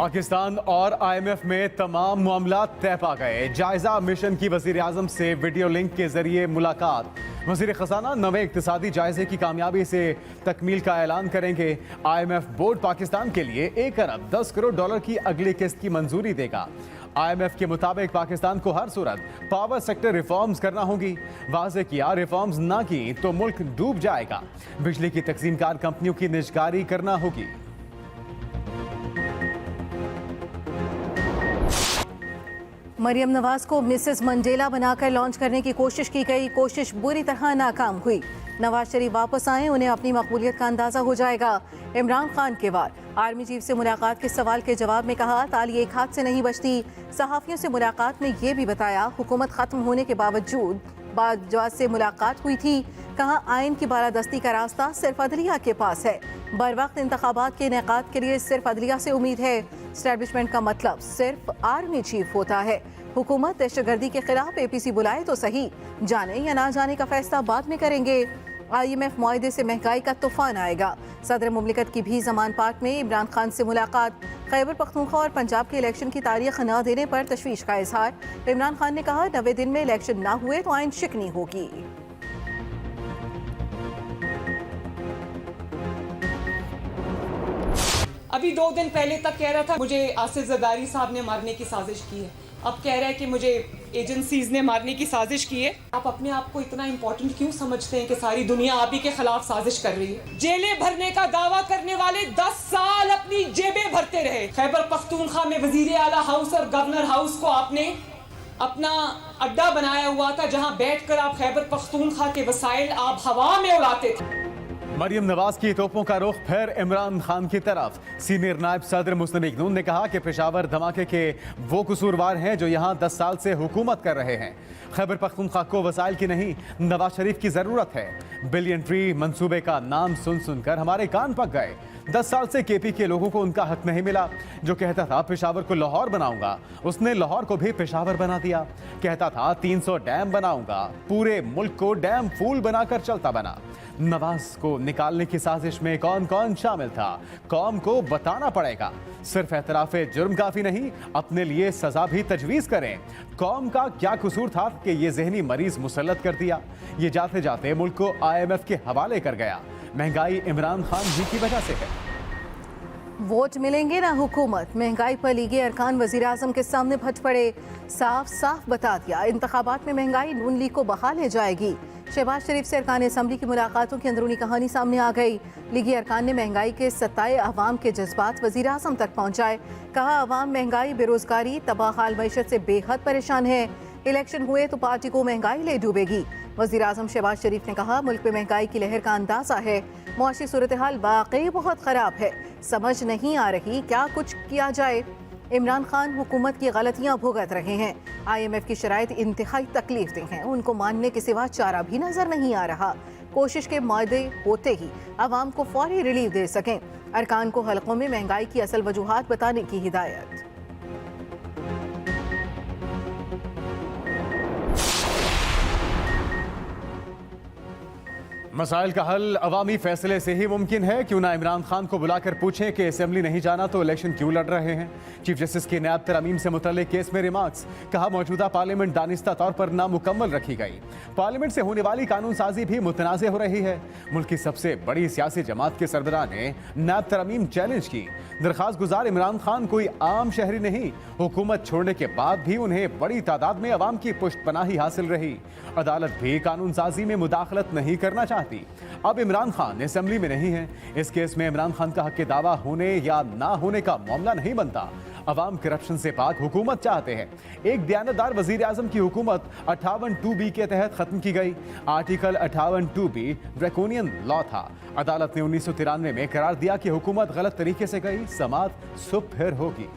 पाकिस्तान और IMF में तमाम मामला तय पा गए। जायजा मिशन की वजीर आजम से वीडियो लिंक के जरिए मुलाकात। वजीर खजाना नवे इक्तिसादी जायजे की कामयाबी से तकमील का ऐलान करेंगे। IMF बोर्ड पाकिस्तान के लिए 1 अरब 10 करोड़ डॉलर की अगली किस्त की मंजूरी देगा। IMF के मुताबिक पाकिस्तान को हर सूरत पावर सेक्टर रिफॉर्म्स करना होगी। वाज़े किया, रिफॉर्म्स ना की तो मुल्क डूब जाएगा। बिजली की तकसीमकार कंपनियों की निजकारी करना होगी। मरियम नवाज को मिसेस मंडेला बनाकर लॉन्च करने की कोशिश की गई। कोशिश बुरी तरह नाकाम हुई। नवाज शरीफ वापस आए, उन्हें अपनी मकबूलियत का अंदाजा हो जाएगा। इमरान खान के वार आर्मी चीफ से मुलाकात के सवाल के जवाब में कहा, ताली एक हाथ से नहीं बजती। सहाफियों से मुलाकात में ये भी बताया, हुकूमत खत्म होने के बावजूद बाजवाज से मुलाकात हुई थी। कहा, आइन की बालादस्ती का रास्ता सिर्फ अदलिया के पास है। बर वक्त इंतखाबात के इनेकाद के लिए सिर्फ अदलिया से उम्मीद है। एस्टैब्लिशमेंट का मतलब सिर्फ आर्मी चीफ होता है। हुकूमत दहशतगर्दी के खिलाफ APC बुलाए तो सही, जाने या ना जाने का फैसला बाद में करेंगे। IMF मुआहदे से महंगाई का तूफान आएगा। सदर मुमलिकत की भी जमान पार्क में इमरान खान से मुलाकात। खैबर पख्तूनख्वा और पंजाब के इलेक्शन की तारीख न देने पर तशवीश का इजहार। इमरान खान ने कहा, 90 दिन में इलेक्शन ना हुए तो आइन शिकनी होगी। अभी 2 दिन पहले तक कह रहा था मुझे आसिफ जरदारी साहब ने मारने की साजिश की है। अब कह रहा है कि मुझे एजेंसीज ने मारने की साजिश की है। आप अपने आप को इतना इंपॉर्टेंट क्यों समझते हैं कि सारी दुनिया आप ही के खिलाफ साजिश कर रही है? जेलें भरने का दावा करने वाले 10 साल अपनी जेबें भरते रहे। खैबर पख्तूनख्वा में वजीर आला हाउस और गवर्नर हाउस को आपने अपना अड्डा बनाया हुआ था, जहां बैठकर आप खैबर पख्तूनख्वा के वसाइल आप हवा में उड़ाते थे। मरियम नवाज की तोपों का रुख फिर इमरान खान की तरफ। सीनियर नायब सदर मुस्लिम लीग नून ने कहा कि पेशावर धमाके के वो कसूरवार हैं जो यहाँ 10 साल से हुकूमत कर रहे हैं। खैबर पख्तूनख्वा को वसाइल की नहीं, नवाज शरीफ की जरूरत है। बिलियन ट्री मंसूबे का नाम सुन सुनकर हमारे कान पक गए। 10 साल से KP के लोगों को उनका हक नहीं मिला। जो कहता था पेशावर को लाहौर बनाऊंगा, उसने लाहौर को भी पेशावर बना दिया। कहता था 300 डैम बनाऊंगा, पूरे मुल्क को डैम फूल बनाकर चलता बना। नवाज को निकालने की साजिश में कौन कौन शामिल था, कौम को बताना पड़ेगा। सिर्फ एतराफे जुर्म काफी नहीं, अपने लिए सजा भी तजवीज करें। कौम का क्या कसूर था कि ये जहनी मरीज मुसल्लत कर दिया? ये जाते जाते मुल्क को IMF के हवाले कर गया। महंगाई इमरान खान जी की वजह से है। वोट मिलेंगे ना हुकूमत। महंगाई पर लीगी अरकान वजीर आजम के सामने भट पड़े। साफ साफ बता दिया, इंतखाबात में महंगाई नून लीग को बहा ले जाएगी। शहबाज शरीफ से अरकान असम्बली की मुलाकातों की अंदरूनी कहानी सामने आ गई। लीगी अरकान ने महंगाई के सताए अवाम के जज्बात वजीर आजम तक पहुँचाए। कहा, अवाम महंगाई, बेरोजगारी, तबाहाल मैशत से बेहद परेशान है। इलेक्शन हुए तो पार्टी को महंगाई ले डूबेगी। वजीर आजम शहबाज शरीफ ने कहा, मुल्क में महंगाई की लहर का अंदाजा है। मुआशी सूरत हाल वाकई बहुत खराब है। समझ नहीं आ रही क्या कुछ किया जाए। इमरान खान हुकूमत की गलतियां भुगत रहे हैं। IMF की शराइत इंतहाई तकलीफदेह हैं। उनको मानने के सिवा चारा भी नजर नहीं आ रहा। कोशिश के मायदे होते ही अवाम को फौरी रिलीफ दे सकें। अरकान को हलकों में महंगाई की असल वजूहात बताने की हिदायत। मसाइल का हल अवामी फैसले से ही मुमकिन है। क्यों ना इमरान खान को बुलाकर पूछें कि असेंबली नहीं जाना तो इलेक्शन क्यों लड़ रहे हैं। चीफ जस्टिस की नायब तरमीम से मुतल्लिक केस में रिमार्क्स। कहा, मौजूदा पार्लियामेंट दानिस्ता तौर पर नामुकम्मल रखी गई। पार्लियामेंट से होने वाली कानून साजी भी मुतनाज़ हो रही है। मुल्क की सबसे बड़ी सियासी जमात के सरबराह ने नायब तरमीम चैलेंज की। दरखास्त गुजार इमरान खान कोई आम शहरी नहीं। हुकूमत छोड़ने के बाद भी उन्हें बड़ी तादाद में अवाम की पुष्टपनाही हासिल रही। अदालत भी कानून साजी में मुदाखलत नहीं करना चाहती। अब इमरान खान असेंबली में नहीं है। इस केस में इमरान खान का हक के दावा होने या ना होने का मामला नहीं बनता। अवाम करप्शन से पाक हुकूमत चाहते हैं। एक दयानतदार वजीर आजम की हुकूमत 58(2)B के तहत खत्म की गई। आर्टिकल 58(2)B ड्रैकोनियन लॉ था। अदालत ने 1993 में करार दिया कि हुकूमत गलत तरीके से गई, समात सुब फिर होगी।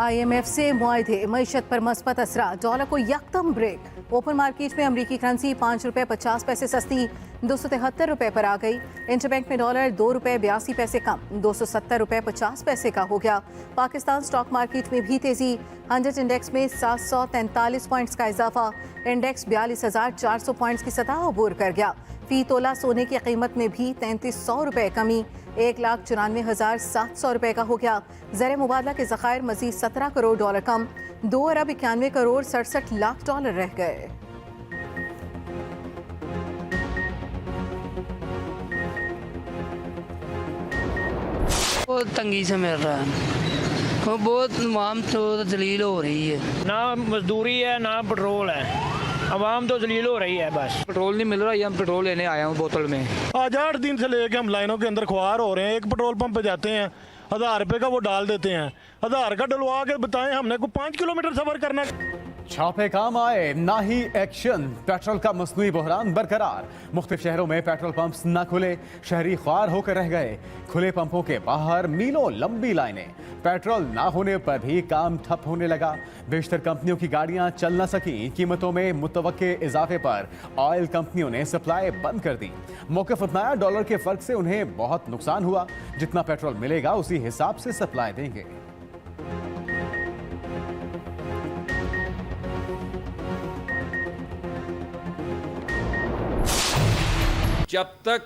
IMF से मुआहदे, मईशत पर मस्बत असरा, डॉलर को यकदम ब्रेक। ओपन मार्केट में अमरीकी करेंसी 5 रुपये 50 पैसे सस्ती 273 रुपये पर आ गई। इंटरबैंक में डॉलर 2 रुपये 82 पैसे कम 270 रुपये 50 पैसे का हो गया। पाकिस्तान स्टॉक मार्केट में भी तेजी। 100 इंडेक्स में 743 पॉइंट्स का इजाफा। इंडेक्स 42,400 पॉइंट्स की सतह अबूर कर गया। फी तोला सोने की कीमत में भी 3300 रुपये कमी। 1,94,700 रुपए का हो गया। ज़र मुबादला के ज़खायर मजीद 17 करोड़ डॉलर कम, 2,91 करोड़ 67 लाख डॉलर रह गए। बहुत तंगी से मिल रहा है, वो बहुत आवाम तो जलील हो रही है। ना मजदूरी है ना पेट्रोल है, आवाम तो जलील हो रही है। बस पेट्रोल नहीं मिल रहा, यहाँ पेट्रोल लेने आया हूँ बोतल में। आज 8 दिन से लेके हम लाइनों के अंदर ख्वार हो रहे हैं। एक पेट्रोल पंप पे जाते हैं, 1000 रुपये का वो डाल देते हैं। 1000 का डलवा के बताएं हमने को 5 किलोमीटर सफर करना है। छापे काम आए ना ही एक्शन, पेट्रोल का मसनूई बहरान बरकरार। मुख्तलिफ शहरों में पेट्रोल पंप्स न खुले, शहरी ख्वार होकर रह गए। खुले पंपों के बाहर मीलों लंबी लाइनें, पेट्रोल ना होने पर भी काम ठप होने लगा। बेशतर कंपनियों की गाड़ियां चल न सकी। कीमतों में मुतवक्के इजाफे पर ऑयल कंपनियों ने सप्लाई बंद कर दी। मौक़िफ़ अपनाया, डॉलर के फर्क से उन्हें बहुत नुकसान हुआ। जितना पेट्रोल मिलेगा उसी हिसाब से सप्लाई देंगे। जब तक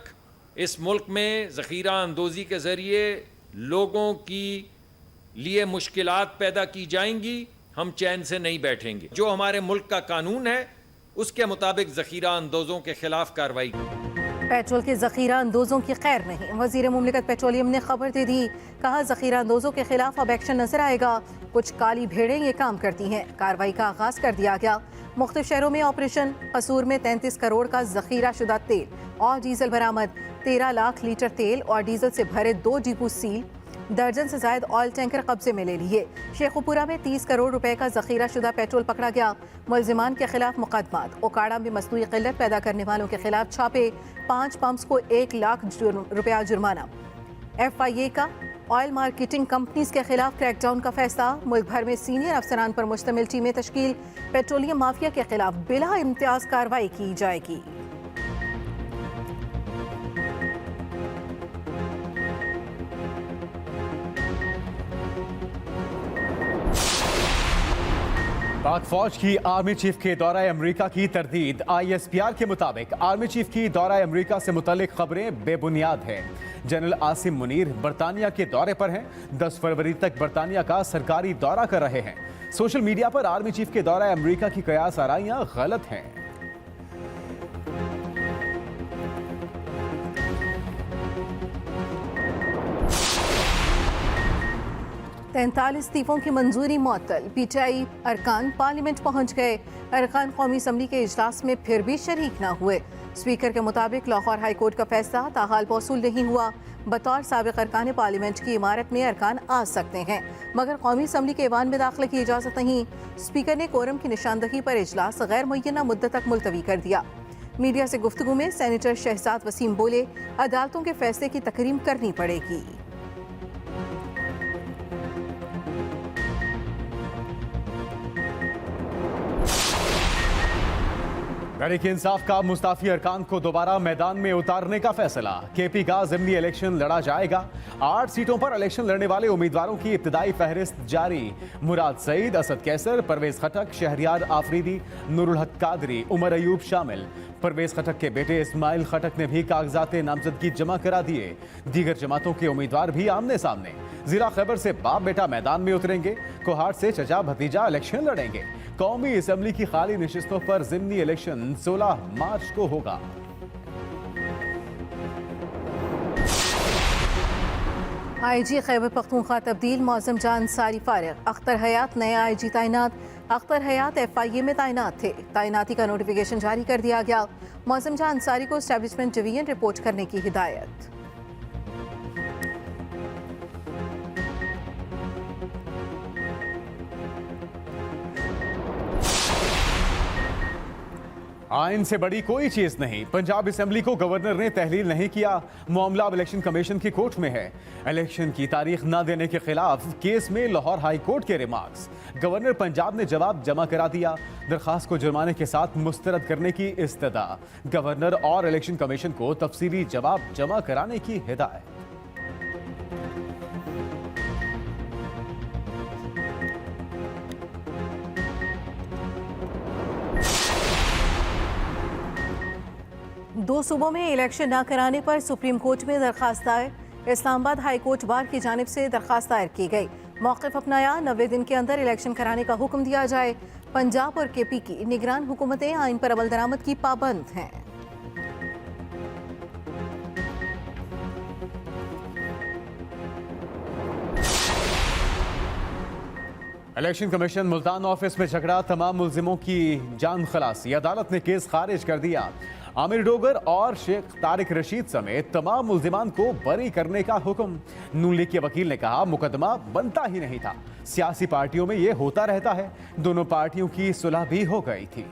इस मुल्क में ज़ख़ीरा अंदोज़ी के ज़रिए लोगों की लिए मुश्किलात पैदा की जाएंगी, हम चैन से नहीं बैठेंगे। जो हमारे मुल्क का कानून है उसके मुताबिक ज़ख़ीरा अंदोज़ों के खिलाफ कार्रवाई। पेट्रोल के ज़ख़ीरा अंदोज़ों की खैर नहीं, वज़ीर मुमलिकत पेट्रोलियम ने खबर दे दी। कहा ज़ख़ीरा अंदोज़ों के खिलाफ अब एक्शन नजर आएगा। कुछ काली भेड़ें ये काम करती हैं। कार्रवाई का आगाज कर दिया गया। मुख्तलिफ शहरों में ऑपरेशन। कसूर में 33 करोड़ का ज़ख़ीरा शुदा तेल और डीजल बरामद। 13 लाख लीटर तेल और डीजल से भरे 2 डिपो सील। दर्जन से ज्यादा ऑयल टैंकर कब्जे में ले लिए। शेखुपुरा में 30 करोड़ रुपए का ज़ख़ीरा शुदा पेट्रोल पकड़ा गया। मुलजिमान के खिलाफ मुकदमात। ओकाड़ा में मसनूई किल्लत पैदा करने वालों के खिलाफ छापे। 5 पंप्स को 1 लाख रुपया जुर्माना। FIA का ऑयल मार्केटिंग कंपनीज के खिलाफ क्रैकडाउन का फैसला। मुल्क भर में सीनियर अफसरान पर मुश्तमिल टीमें तश्कील। पेट्रोलियम माफिया के खिलाफ बिला इम्तियाज कार्रवाई की जाएगी। पाक फौज की आर्मी चीफ के दौरा अमरीका की तरदीद। ISPR के मुताबिक आर्मी चीफ की दौरा अमरीका से मुतालिक खबरें बेबुनियाद हैं। जनरल आसिम मुनीर बरतानिया के दौरे पर हैं। 10 फरवरी तक बरतानिया का सरकारी दौरा कर रहे हैं। सोशल मीडिया पर आर्मी चीफ के दौरा अमरीका की कयास आराइयां गलत हैं। 43 इस्तीफों की मंजूरी मुअत्तल। PTI अरकान पार्लियामेंट पहुंच गए। अरकान कौमी असम्बली के इजलास में फिर भी शरीक न हुए। स्पीकर के मुताबिक लाहौर हाई कोर्ट का फैसला ताहाल मौसूल नहीं हुआ। बतौर साबिक अरकान पार्लियामेंट की इमारत में अरकान आ सकते हैं, मगर कौमी असम्बली के ऐवान में दाखिले की इजाज़त नहीं। स्पीकर ने कोरम की निशानदही पर इजलास गैर मुय्यना मुद्दत तक मुलतवी कर दिया। मीडिया से गुफ्तगू में सेनेटर शहजाद वसीम बोले, अदालतों के फैसले की तकरीम करनी पड़ेगी। तहरीक इंसाफ का मुस्ताफी अरकान को दोबारा मैदान में उतारने का फैसला। KP का ज़िमनी इलेक्शन लड़ा जाएगा। 8 सीटों पर इलेक्शन लड़ने वाले उम्मीदवारों की इब्तिदाई फहरिस्त जारी। मुराद सईद, असद कैसर, परवेज खटक, शहरियार आफरीदी, नूरुल हक कादरी, उमर अयूब शामिल। परवेज खटक के बेटे इस्माइल खटक ने भी कागजात नामजदगी जमा करा दिए। दीगर जमातों के उम्मीदवार भी आमने सामने। जिला खैबर से बाप बेटा मैदान में उतरेंगे। कोहाट से चचा भतीजा इलेक्शन लड़ेंगे। कौमी असम्बली की खाली नशिस्तों पर ज़िमनी इलेक्शन 16 मार्च को होगा। IG खैबर पख्तूनख्वा तब्दील। मौज़म जान अंसारी फारिग। अख्तर हयात नए IG तैनात। अख्तर हयात FIA में तैनात थे। तैनाती का नोटिफिकेशन जारी कर दिया गया। मौज़म जान अंसारी को एस्टेब्लिशमेंट डिवीजन रिपोर्ट करने की हिदायत। आइन से बड़ी कोई चीज नहीं। पंजाब असेंबली को गवर्नर ने तहलील नहीं किया। मामला अब इलेक्शन कमीशन की कोर्ट में है। इलेक्शन की तारीख न देने के खिलाफ केस में लाहौर हाई कोर्ट के रिमार्क्स। गवर्नर पंजाब ने जवाब जमा करा दिया। दरखास्त को जुर्माने के साथ मुस्तरद करने की इस्तदा। गवर्नर और इलेक्शन कमीशन को तफसीली जवाब जमा कराने की हिदायत। दो सूबों में इलेक्शन न कराने पर सुप्रीम कोर्ट में दरखास्त आए। इस्लामाबाद हाई कोर्ट बार की जानिब से दरखास्त दायर की गई। मौक़िफ़ अपनाया, 90 दिन के अंदर इलेक्शन कराने का हुक्म दिया जाए। पंजाब और केपी की निगरान हुकूमतें आइन पर अमल दरामद की पाबंद हैं। इलेक्शन कमीशन मुल्तान ऑफिस में झगड़ा, तमाम मुल्जिमों की जान खलासी। अदालत ने केस खारिज कर दिया। आमिर डोगर और शेख तारिक रशीद समेत तमाम मुल्जिमान को बरी करने का हुक्म। नून लीग के वकील ने कहा मुकदमा बनता ही नहीं था। सियासी पार्टियों में यह होता रहता है। दोनों पार्टियों की सुलह भी हो गई थी।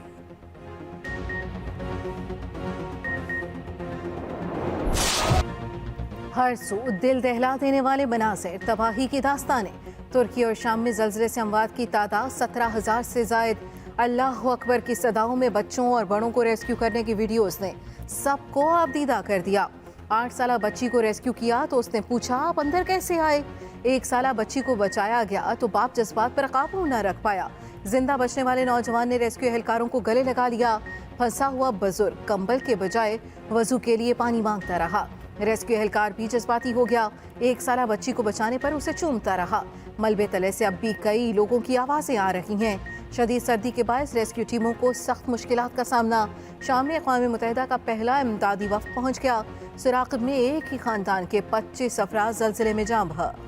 हर सू दिल दहला देने वाले मनाज़िर, तबाही की दास्तानें। तुर्की और शाम में जल्जले से अमवात की तादाद 17,000 से जायद। अल्लाह अकबर की सदाओं में बच्चों और बड़ों को रेस्क्यू करने की वीडियोस ने सबको आपदीदा कर दिया। 8 साला बच्ची को रेस्क्यू किया तो उसने पूछा आप अंदर कैसे आए। 1 साला बच्ची को बचाया गया तो बाप जज्बात पर काबू न रख पाया। जिंदा बचने वाले नौजवान ने रेस्क्यू एहलकारों को गले लगा लिया। फंसा हुआ बुजुर्ग कंबल के बजाय वजू के लिए पानी मांगता रहा। रेस्क्यू एहलकार भी जज्बाती हो गया। 1 साला बच्ची को बचाने पर उसे चूमता रहा। मलबे तले से अब भी कई लोगों की आवाज़ें आ रही हैं। शदीद सर्दी के बायस रेस्क्यू टीमों को सख्त मुश्किलात का सामना। शाम में अक़वाम मुत्तहिदा का पहला इमदादी वफ़द पहुँच गया। सुराक़ब में एक ही ख़ानदान के 25 अफराद ज़लज़ले में जाँ बहक।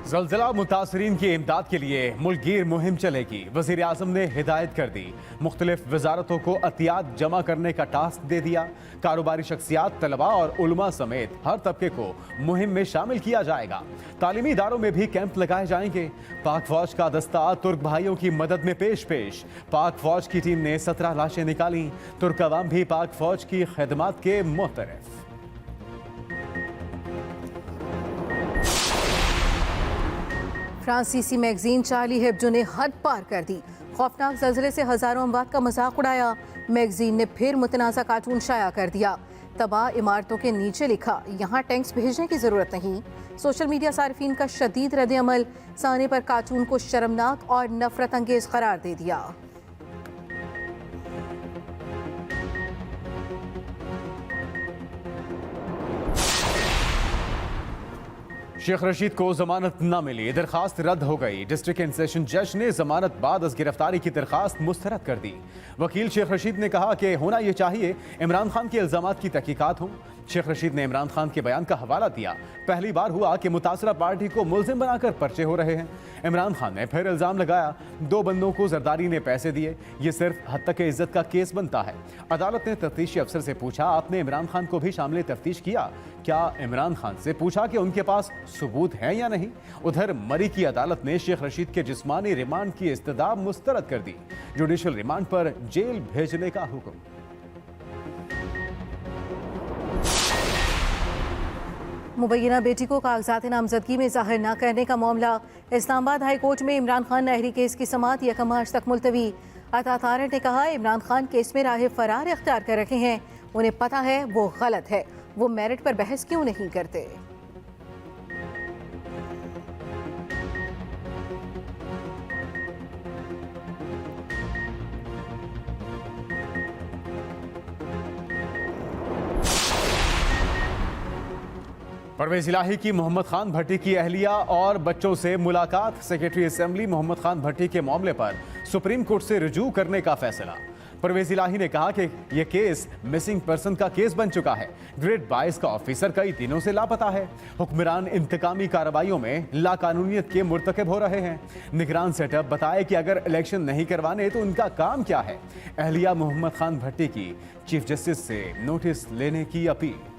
ज़लज़ला मुतासरीन की इमदाद के लिए मुल्कगीर मुहिम चलेगी। वज़ीर आज़म ने हिदायत कर दी। मुख्तलिफ वजारतों को अतियात जमा करने का टास्क दे दिया। कारोबारी शख्सियात, तलबा और उलमा समेत हर तबके को मुहिम में शामिल किया जाएगा। तालीमी इदारों में भी कैंप लगाए जाएंगे। पाक फौज का दस्ता तुर्क भाइयों की मदद में पेश। पाक फौज की टीम ने 17 लाशें निकाली। तुर्क अवाम भी पाक फौज की खिदमत के मुतरफ। फ्रांसीसी मैगजीन चार्ली हेब्डो ने हद पार कर दी। खौफनाक ज़लज़ले से हज़ारों अमवात का मजाक उड़ाया। मैगजीन ने फिर मुतनाज़ा कार्टून शाया कर दिया। तबाह इमारतों के नीचे लिखा यहाँ टैंक्स भेजने की ज़रूरत नहीं। सोशल मीडिया सार्फिन का शदीद रद्द-ए-अमल। साने पर कार्टून को शर्मनाक और नफरत अंगेज करार दे दिया। शेख रशीद को जमानत न मिली, दरखास्त रद्द हो गई। डिस्ट्रिक्ट एंड सेशन जज ने जमानत बाद अज गिरफ्तारी की दरखास्त मुस्तरद कर दी। वकील शेख रशीद ने कहा कि होना यह चाहिए इमरान खान के इल्जामात की तहकीकात हो। शेख रशीद ने इमरान खान के बयान का हवाला दिया। पहली बार हुआ कि मुतासरा पार्टी को मुल्जिम बनाकर पर्चे हो रहे हैं। इमरान खान ने फिर इल्जाम लगाया 2 बंदों को जरदारी ने पैसे दिए। ये सिर्फ हद तक इज्जत का केस बनता है। अदालत ने तफ्तीशी अफसर से पूछा आपने इमरान खान को भी शामिल तफ्तीश किया? क्या इमरान खान से पूछा कि उनके पास सबूत हैं या नहीं? उधर मरी की अदालत ने शेख रशीद के जिस्मानी रिमांड की इस्तदा मुस्तरद कर दी। जुडिशल रिमांड पर जेल भेजने का हुक्म। मुबैना बेटी को कागजात नामजदगी में जाहिर न करने का मामला। इस्लामाबाद हाई कोर्ट में इमरान खान नहरी केस की समाअत 1 मार्च तक मुलतवी। अतात आरट ने कहा इमरान खान केस में राह फरार इख्तियार कर रखे हैं। उन्हें पता है वो गलत है। वो मेरिट पर बहस क्यों नहीं करते? परवेज इलाही की मोहम्मद खान भट्टी की अहलिया और बच्चों से मुलाकात। सेक्रेटरी असेंबली मोहम्मद खान भट्टी के मामले पर सुप्रीम कोर्ट से रुजू करने का फैसला। परवेज इलाही ने कहा कि यह केस मिसिंग पर्सन का केस बन चुका है। ग्रेड 22 का ऑफिसर कई दिनों से लापता है। हुक्मरान इंतकामी कार्रवाइयों में लाकानूनियत के मुर्तकब हो रहे हैं। निगरान सेटअप बताए कि अगर इलेक्शन नहीं करवाने तो उनका काम क्या है। अहलिया मोहम्मद खान भट्टी की चीफ जस्टिस से नोटिस लेने की अपील।